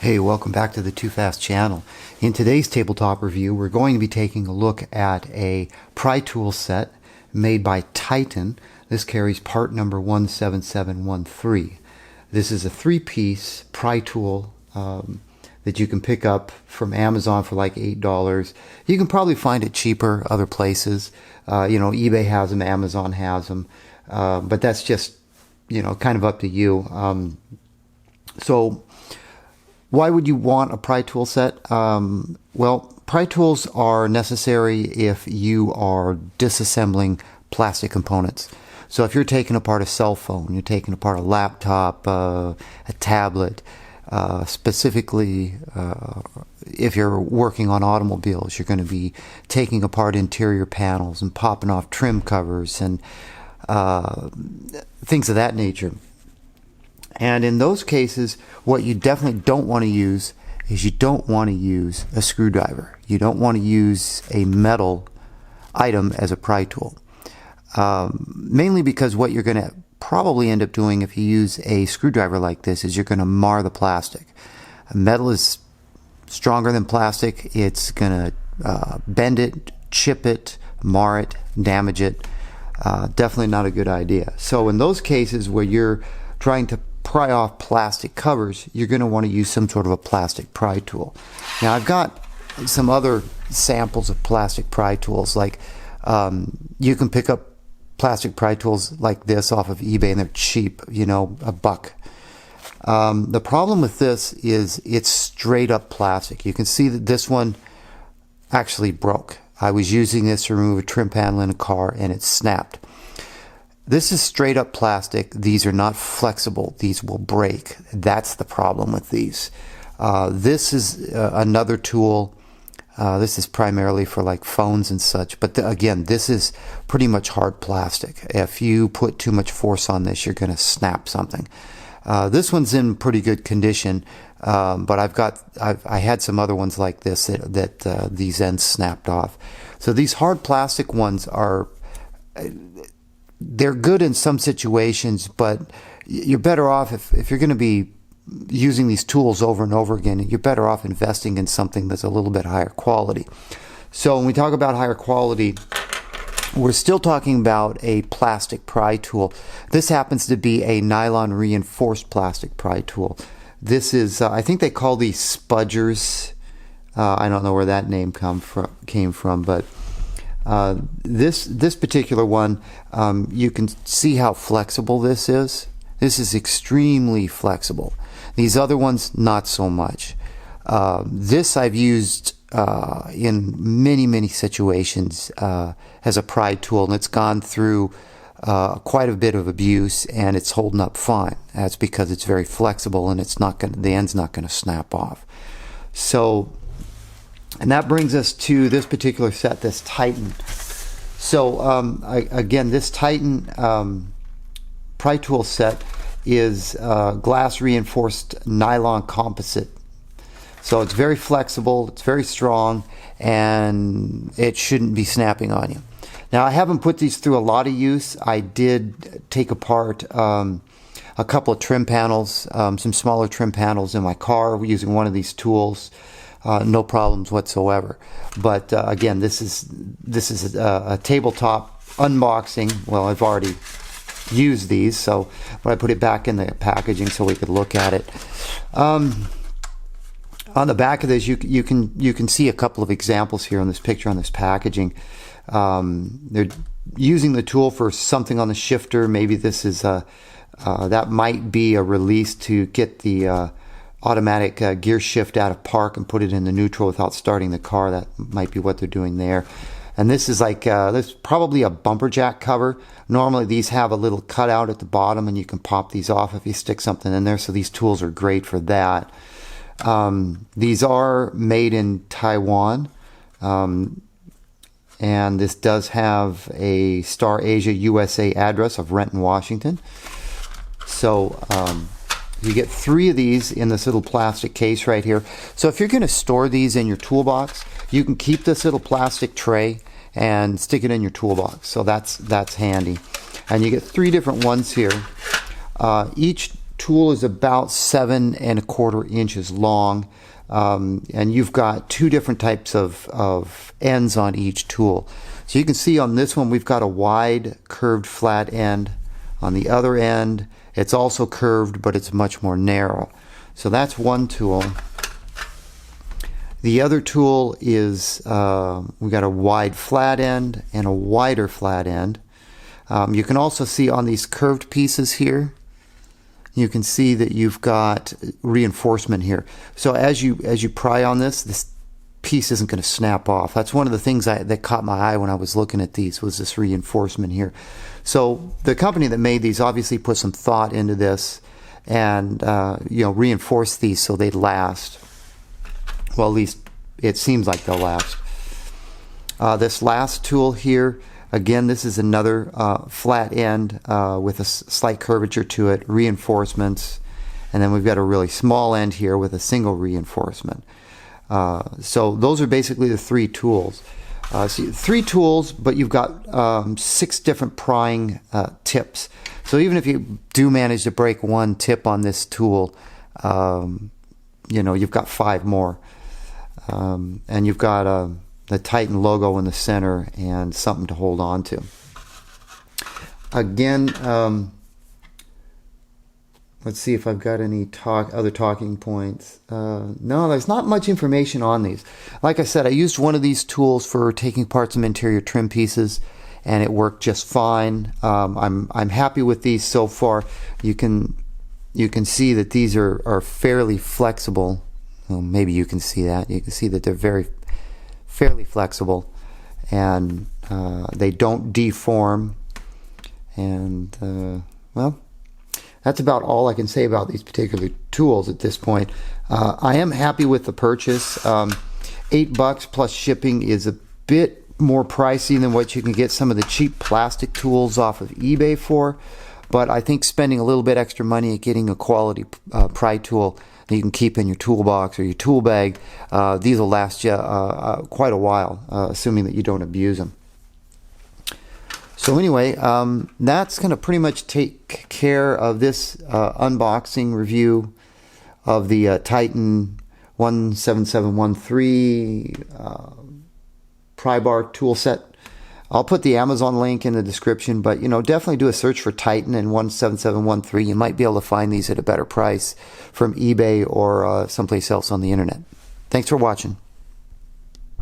Hey, welcome back to the Too Fast channel. In today's tabletop review, we're going to be taking a look at a Pry Tool set made by Titan. This carries part number 17713. This is a three-piece Pry Tool that you can pick up from Amazon for like $8. You can probably find it cheaper other places. eBay has them, Amazon has them, but that's just, kind of up to you. So why would you want a Pry Tool set? Well, Pry Tools are necessary if you are disassembling plastic components. So if you're taking apart a cell phone, you're taking apart a laptop, a tablet, specifically if you're working on automobiles, you're going to be taking apart interior panels and popping off trim covers and things of that nature. And in those cases, what you definitely don't want to use is you don't want to use a screwdriver. You don't want to use a metal item as a pry tool. Mainly because what you're going to probably end up doing if you use a screwdriver like this is you're going to mar the plastic. Metal is stronger than plastic. It's going to bend it, chip it, mar it, damage it. Definitely not a good idea. So in those cases where you're trying to pry off plastic covers, you're going to want to use some sort of a plastic pry tool. Now I've got some other samples of plastic pry tools, like you can pick up plastic pry tools like this off of eBay and they're cheap, $1. The problem with this is it's straight up plastic. You can see that this one actually broke. I was using this to remove a trim panel in a car and it snapped. This is straight up plastic. These are not flexible. These will break. That's the problem with these. This is another tool. This is primarily for like phones and such. But again, this is pretty much hard plastic. If you put too much force on this, you're going to snap something. This one's in pretty good condition, but I had some other ones like this that these ends snapped off. So these hard plastic ones are. They're good in some situations, but you're better off if you're going to be using these tools over and over again, you're better off investing in something that's a little bit higher quality. So when we talk about higher quality, we're still talking about a plastic pry tool. This happens to be a nylon reinforced plastic pry tool. This is, I think they call these spudgers. I don't know where that name came from, but this particular one, you can see how flexible this is. This is extremely flexible. These other ones, not so much. This I've used in many situations as a pry tool, and it's gone through quite a bit of abuse, and it's holding up fine. That's because it's very flexible, and the end's not going to snap off. So. And that brings us to this particular set, this Titan. So again, this Titan Pry Tool set is glass reinforced nylon composite. So it's very flexible, it's very strong, and it shouldn't be snapping on you. Now I haven't put these through a lot of use. I did take apart a couple of trim panels, some smaller trim panels in my car using one of these tools. No problems whatsoever. But again, this is a tabletop unboxing. Well, I've already used these, so but I put it back in the packaging so we could look at it. On the back of this, you can see a couple of examples here on this picture on this packaging. They're using the tool for something on the shifter. Maybe this is that might be a release to get the automatic gear shift out of park and put it in the neutral without starting the car. That might be what they're doing there. And this is like this is probably a bumper jack cover. Normally these have a little cutout at the bottom and you can pop these off if you stick something in there, so these tools are great for that. These are made in Taiwan, and this does have a Star Asia USA address of Renton, Washington. So you get 3 of these in this little plastic case right here. So if you're going to store these in your toolbox, you can keep this little plastic tray and stick it in your toolbox. So that's handy. And you get 3 different ones here. Each tool is about 7¼ inches long, and you've got two different types of ends on each tool. So you can see on this one we've got a wide curved flat end. On the other end it's also curved, but it's much more narrow. So that's one tool. The other tool is we've got a wide flat end and a wider flat end. You can also see on these curved pieces here, you can see that you've got reinforcement here. So as you pry on this piece isn't going to snap off. That's one of the things that caught my eye when I was looking at these, was this reinforcement here. So the company that made these obviously put some thought into this and reinforced these so they'd last. Well, at least it seems like they'll last. This last tool here, again, this is another flat end with a slight curvature to it, reinforcements, and then we've got a really small end here with a single reinforcement. So those are basically the three tools. So 3 tools, but you've got 6 different prying tips. So even if you do manage to break one tip on this tool, you've got 5 more. And you've got the Titan logo in the center and something to hold on to. Again, let's see if I've got any other talking points. No, there's not much information on these. Like I said, I used one of these tools for taking apart some interior trim pieces, and it worked just fine. I'm happy with these so far. You can see that these are fairly flexible. Well, maybe you can see that. You can see that they're fairly flexible, and they don't deform. And well, that's about all I can say about these particular tools at this point. I am happy with the purchase. $8 plus shipping is a bit more pricey than what you can get some of the cheap plastic tools off of eBay for, but I think spending a little bit extra money at getting a quality pry tool that you can keep in your toolbox or your tool bag, these will last you quite a while, assuming that you don't abuse them. So anyway, that's going to pretty much take care of this unboxing review of the Titan 17713 pry bar tool set. I'll put the Amazon link in the description, but definitely do a search for Titan and 17713. You might be able to find these at a better price from eBay or someplace else on the internet. Thanks for watching.